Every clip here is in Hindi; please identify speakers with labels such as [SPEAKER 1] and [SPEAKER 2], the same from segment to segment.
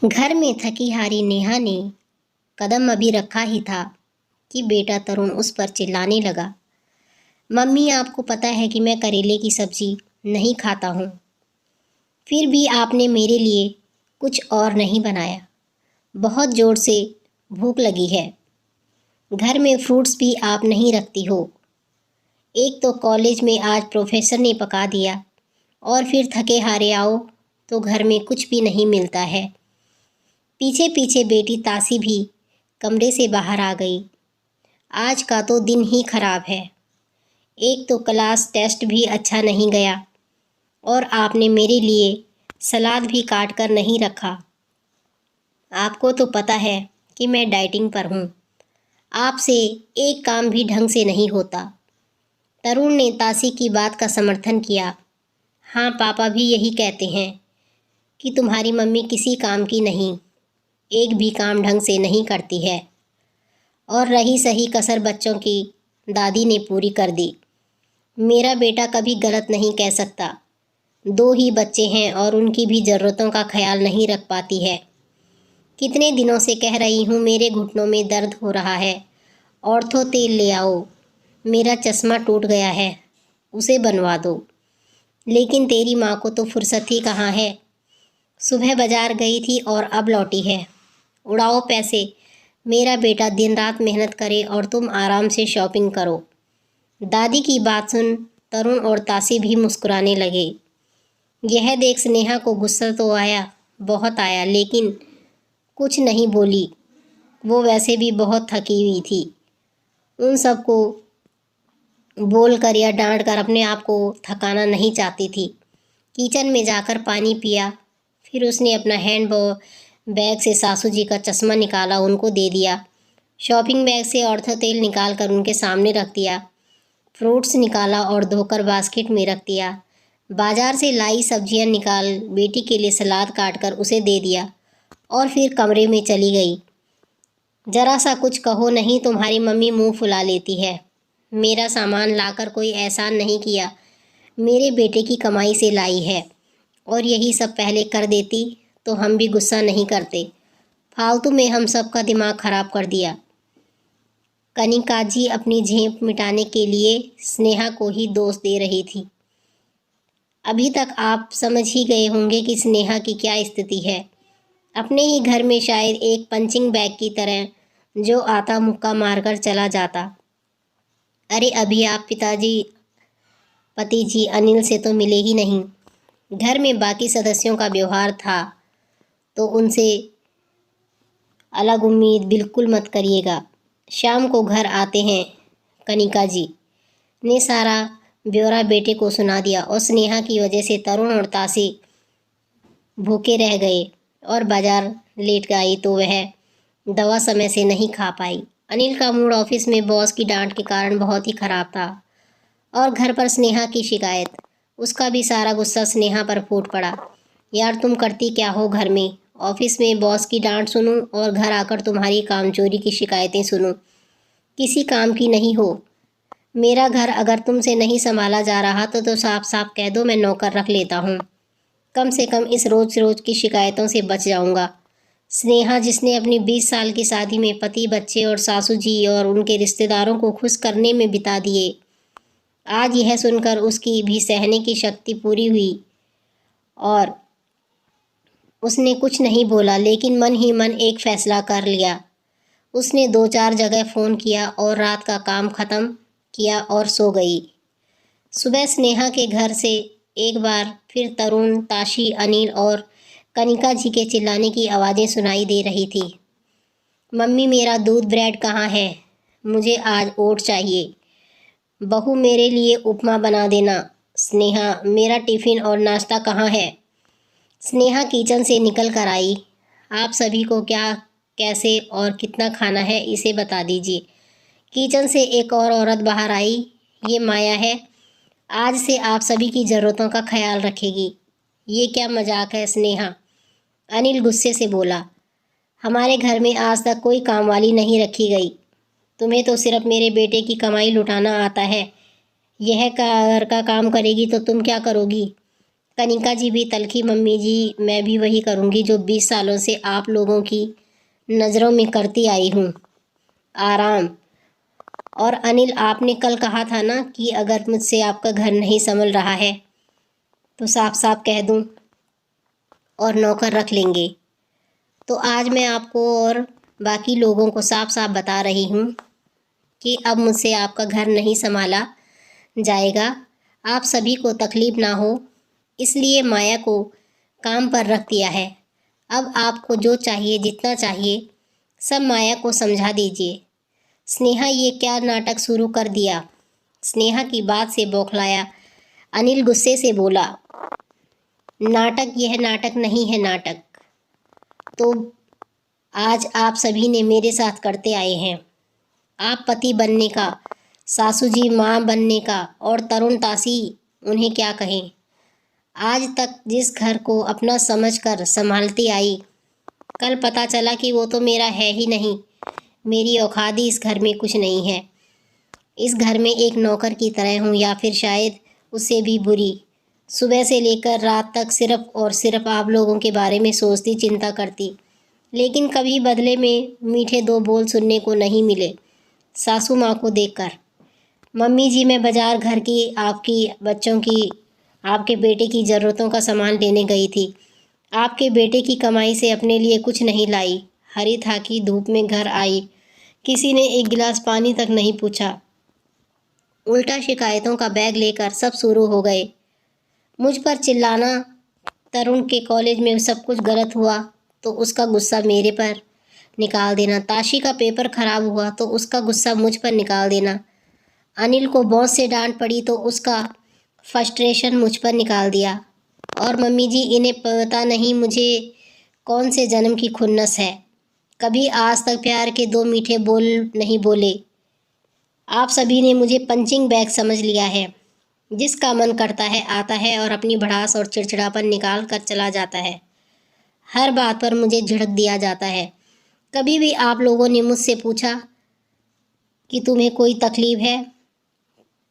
[SPEAKER 1] घर में थकी हारी नेहा ने कदम अभी रखा ही था कि बेटा तरुण उस पर चिल्लाने लगा। मम्मी, आपको पता है कि मैं करेले की सब्जी नहीं खाता हूँ, फिर भी आपने मेरे लिए कुछ और नहीं बनाया। बहुत ज़ोर से भूख लगी है। घर में फ्रूट्स भी आप नहीं रखती हो। एक तो कॉलेज में आज प्रोफेसर ने पका दिया और फिर थके हारे आओ तो घर में कुछ भी नहीं मिलता है। पीछे पीछे बेटी तासी भी कमरे से बाहर आ गई। आज का तो दिन ही खराब है। एक तो क्लास टेस्ट भी अच्छा नहीं गया और आपने मेरे लिए सलाद भी काट कर नहीं रखा। आपको तो पता है कि मैं डाइटिंग पर हूँ। आपसे एक काम भी ढंग से नहीं होता। तरुण ने तासी की बात का समर्थन किया। हाँ, पापा भी यही कहते हैं कि तुम्हारी मम्मी किसी काम की नहीं, एक भी काम ढंग से नहीं करती है। और रही सही कसर बच्चों की, दादी ने पूरी कर दी। मेरा बेटा कभी गलत नहीं कह सकता। दो ही बच्चे हैं और उनकी भी ज़रूरतों का ख्याल नहीं रख पाती है। कितने दिनों से कह रही हूँ, मेरे घुटनों में दर्द हो रहा है, ऑर्थो तेल ले आओ। मेरा चश्मा टूट गया है, उसे बनवा दो। लेकिन तेरी माँ को तो फुर्सत ही कहाँ है। सुबह बाजार गई थी और अब लौटी है। उड़ाओ पैसे। मेरा बेटा दिन रात मेहनत करे और तुम आराम से शॉपिंग करो। दादी की बात सुन तरुण और तासी भी मुस्कुराने लगे। यह देख स्नेहा को गुस्सा तो आया, बहुत आया, लेकिन कुछ नहीं बोली। वो वैसे भी बहुत थकी हुई थी। उन सबको बोल कर या डांट कर अपने आप को थकाना नहीं चाहती थी। किचन में जाकर पानी पिया। फिर उसने अपना बैग से सासू जी का चश्मा निकाला, उनको दे दिया। शॉपिंग बैग से ऑर्थो तेल निकाल कर उनके सामने रख दिया। फ्रूट्स निकाला और धोकर बास्केट में रख दिया। बाजार से लाई सब्जियां निकाल बेटी के लिए सलाद काट कर उसे दे दिया और फिर कमरे में चली गई। जरा सा कुछ कहो नहीं, तुम्हारी मम्मी मुंह फुला लेती है। मेरा सामान लाकर कोई एहसान नहीं किया, मेरे बेटे की कमाई से लाई है। और यही सब पहले कर देती तो हम भी गुस्सा नहीं करते। फालतू में हम सब का दिमाग खराब कर दिया। कनिका जी अपनी झेप मिटाने के लिए स्नेहा को ही दोष दे रही थी। अभी तक आप समझ ही गए होंगे कि स्नेहा की क्या स्थिति है। अपने ही घर में शायद एक पंचिंग बैग की तरह जो आता मुक्का मारकर चला जाता। अरे अभी आप पति जी अनिल से तो मिले ही नहीं। घर में बाकी सदस्यों का व्यवहार था तो उनसे अलग उम्मीद बिल्कुल मत करिएगा। शाम को घर आते हैं। कनिका जी ने सारा ब्यौरा बेटे को सुना दिया और स्नेहा की वजह से तरुण और तासी भूखे रह गए और बाजार लेट गई तो वह दवा समय से नहीं खा पाई। अनिल का मूड ऑफिस में बॉस की डांट के कारण बहुत ही खराब था और घर पर स्नेहा की शिकायत, उसका भी सारा गुस्सा स्नेहा पर फूट पड़ा। यार तुम करती क्या हो घर में? ऑफिस में बॉस की डांट सुनूं और घर आकर तुम्हारी कामचोरी की शिकायतें सुनूं। किसी काम की नहीं हो। मेरा घर अगर तुमसे नहीं संभाला जा रहा तो साफ साफ कह दो, मैं नौकर रख लेता हूँ। कम से कम इस रोज रोज की शिकायतों से बच जाऊंगा। स्नेहा जिसने अपनी 20 साल की शादी में पति, बच्चे और सासू जी और उनके रिश्तेदारों को खुश करने में बिता दिए, आज यह सुनकर उसकी भी सहने की शक्ति पूरी हुई और उसने कुछ नहीं बोला, लेकिन मन ही मन एक फैसला कर लिया। उसने 2-4 जगह फ़ोन किया और रात का काम ख़त्म किया और सो गई। सुबह स्नेहा के घर से एक बार फिर तरुण, ताशी, अनिल और कनिका जी के चिल्लाने की आवाज़ें सुनाई दे रही थी। मम्मी, मेरा दूध ब्रेड कहाँ है? मुझे आज ओट चाहिए। बहू, मेरे लिए उपमा बना देना। स्नेहा, मेरा टिफ़िन और नाश्ता कहाँ है? स्नेहा किचन से निकल कर आई। आप सभी को क्या, कैसे और कितना खाना है इसे बता दीजिए। किचन से एक और औरत बाहर आई। ये माया है, आज से आप सभी की ज़रूरतों का ख्याल रखेगी। ये क्या मजाक है स्नेहा? अनिल गुस्से से बोला। हमारे घर में आज तक कोई कामवाली नहीं रखी गई। तुम्हें तो सिर्फ मेरे बेटे की कमाई लुटाना आता है। यह घर का काम करेगी तो तुम क्या करोगी? कनिका जी भी तलखी, मम्मी जी मैं भी वही करूँगी जो 20 सालों से आप लोगों की नज़रों में करती आई हूँ, आराम। और अनिल, आपने कल कहा था ना कि अगर मुझसे आपका घर नहीं संभल रहा है तो साफ साफ कह दूँ और नौकर रख लेंगे। तो आज मैं आपको और बाकी लोगों को साफ साफ बता रही हूँ कि अब मुझसे आपका घर नहीं संभाला जाएगा। आप सभी को तकलीफ़ ना हो इसलिए माया को काम पर रख दिया है। अब आपको जो चाहिए, जितना चाहिए, सब माया को समझा दीजिए। स्नेहा ये क्या नाटक शुरू कर दिया? स्नेहा की बात से बौखलाया अनिल गुस्से से बोला, नाटक? यह नाटक नहीं है नाटक तो आज आप सभी ने मेरे साथ करते आए हैं। आप पति बनने का, सासू जी माँ बनने का और तरुण तासी उन्हें क्या कहें। आज तक जिस घर को अपना समझकर संभालती आई, कल पता चला कि वो तो मेरा है ही नहीं। मेरी औकात ही इस घर में कुछ नहीं है। इस घर में एक नौकर की तरह हूँ या फिर शायद उससे भी बुरी। सुबह से लेकर रात तक सिर्फ और सिर्फ आप लोगों के बारे में सोचती, चिंता करती, लेकिन कभी बदले में मीठे दो बोल सुनने को नहीं मिले सासू माँ को देखकर। मम्मी जी, मैं बाज़ार घर की, आपकी बच्चों की, आपके बेटे की ज़रूरतों का सामान लेने गई थी। आपके बेटे की कमाई से अपने लिए कुछ नहीं लाई। हरी थाकी धूप में घर आई, किसी ने एक गिलास पानी तक नहीं पूछा। उल्टा शिकायतों का बैग लेकर सब शुरू हो गए। मुझ पर चिल्लाना, तरुण के कॉलेज में सब कुछ गलत हुआ तो उसका गुस्सा मेरे पर निकाल देना। ताशी का पेपर ख़राब हुआ तो उसका गुस्सा मुझ पर निकाल देना। अनिल को बॉस से डांट पड़ी तो उसका फ्रस्ट्रेशन मुझ पर निकाल दिया। और मम्मी जी, इन्हें पता नहीं मुझे कौन से जन्म की खुन्नस है। कभी आज तक प्यार के दो मीठे बोल नहीं बोले। आप सभी ने मुझे पंचिंग बैग समझ लिया है। जिसका मन करता है आता है और अपनी भड़ास और चिड़चिड़ापन निकाल कर चला जाता है। हर बात पर मुझे झिड़क दिया जाता है। कभी भी आप लोगों ने मुझसे पूछा कि तुम्हें कोई तकलीफ़ है,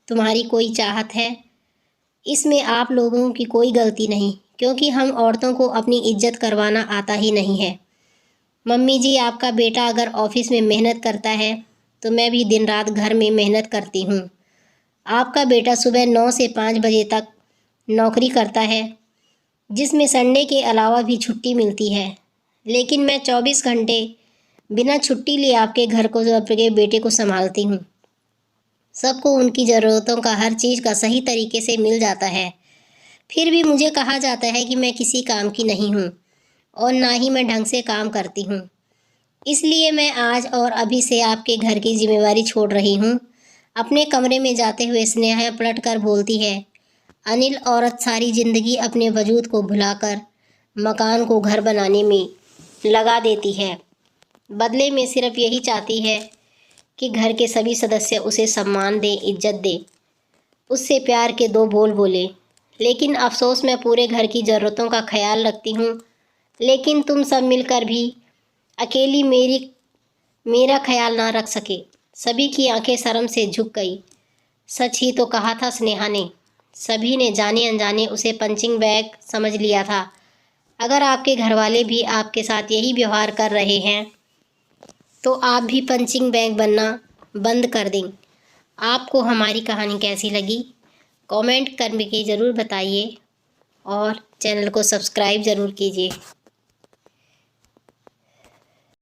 [SPEAKER 1] तुम्हारी कोई चाहत है? इसमें आप लोगों की कोई गलती नहीं, क्योंकि हम औरतों को अपनी इज्जत करवाना आता ही नहीं है। मम्मी जी, आपका बेटा अगर ऑफिस में मेहनत करता है तो मैं भी दिन रात घर में मेहनत करती हूँ। आपका बेटा सुबह 9 से 5 बजे तक नौकरी करता है, जिसमें संडे के अलावा भी छुट्टी मिलती है, लेकिन मैं 24 घंटे बिना छुट्टी लिए आपके घर को, आपके बेटे को संभालती हूँ। सबको उनकी ज़रूरतों का, हर चीज़ का सही तरीके से मिल जाता है। फिर भी मुझे कहा जाता है कि मैं किसी काम की नहीं हूँ और ना ही मैं ढंग से काम करती हूँ। इसलिए मैं आज और अभी से आपके घर की जिम्मेवारी छोड़ रही हूँ। अपने कमरे में जाते हुए स्नेहा पलट कर बोलती है, अनिल, औरत सारी ज़िंदगी अपने वजूद को भुलाकर मकान को घर बनाने में लगा देती है। बदले में सिर्फ यही चाहती है कि घर के सभी सदस्य उसे सम्मान दें, इज्जत दें, उससे प्यार के दो बोल बोले। लेकिन अफसोस, मैं पूरे घर की ज़रूरतों का ख्याल रखती हूँ, लेकिन तुम सब मिलकर भी अकेली मेरा ख्याल ना रख सके। सभी की आंखें शर्म से झुक गई। सच ही तो कहा था स्नेहा ने। सभी ने जाने अनजाने उसे पंचिंग बैग समझ लिया था। अगर आपके घरवाले भी आपके साथ यही व्यवहार कर रहे हैं तो आप भी पंचिंग बैग बनना बंद कर दें। आपको हमारी कहानी कैसी लगी कमेंट करके ज़रूर बताइए और चैनल को सब्सक्राइब ज़रूर कीजिए।